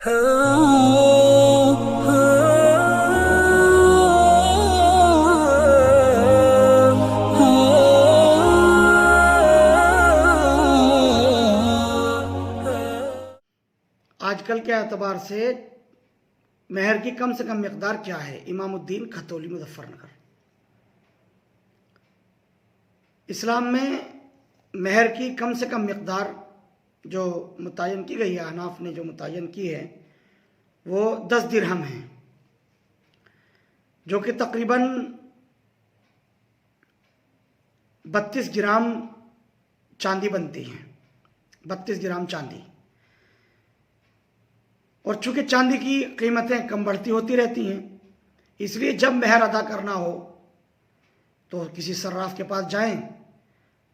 आजकल के एतबार से मेहर की कम से कम मिकदार क्या है? इमामुद्दीन खतौली, मुजफ्फरनगर। इस्लाम में मेहर की कम से कम मिकदार जो मुतय्यन की गई है, हनाफ ने जो मुतय्यन की है, वो 10 दिरहम है, जो कि तकरीबन 32 ग्राम चांदी बनती है। 32 ग्राम चांदी। और चूंकि चांदी की कीमतें कम बढ़ती होती रहती हैं, इसलिए जब मेहर अदा करना हो तो किसी सर्राफ के पास जाएं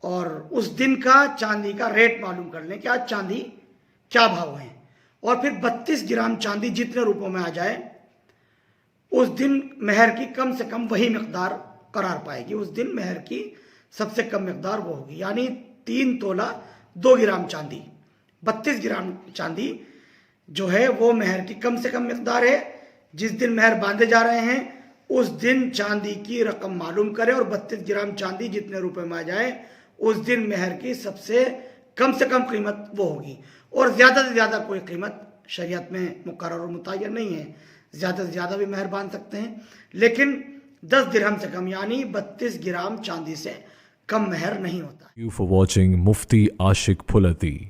और उस दिन का चांदी का रेट मालूम कर लें कि आज चांदी क्या भाव है, और फिर 32 ग्राम चांदी जितने रुपयों में आ जाए, उस दिन मेहर की कम से कम वही मिकदार करार पाएगी। उस दिन मेहर की सबसे कम मिकदार वो होगी, यानी 3 तोला 2 ग्राम चांदी। 32 ग्राम चांदी जो है वो मेहर की कम से कम मिकदार है। जिस दिन मेहर बांधे जा रहे हैं उस दिन चांदी की रकम मालूम करें, और 32 ग्राम चांदी जितने रुपए में आ जाए उस दिन मेहर की सबसे कम से कम कीमत वो होगी। और ज़्यादा से ज़्यादा कोई कीमत शरीयत में मुकर्रर और मुतय्यन नहीं है। ज़्यादा से ज़्यादा भी मेहर बांध सकते हैं, लेकिन 10 दिरहम से कम यानी 32 ग्राम चांदी से कम मेहर नहीं होता। You for watching Mufti Ashik Phulati.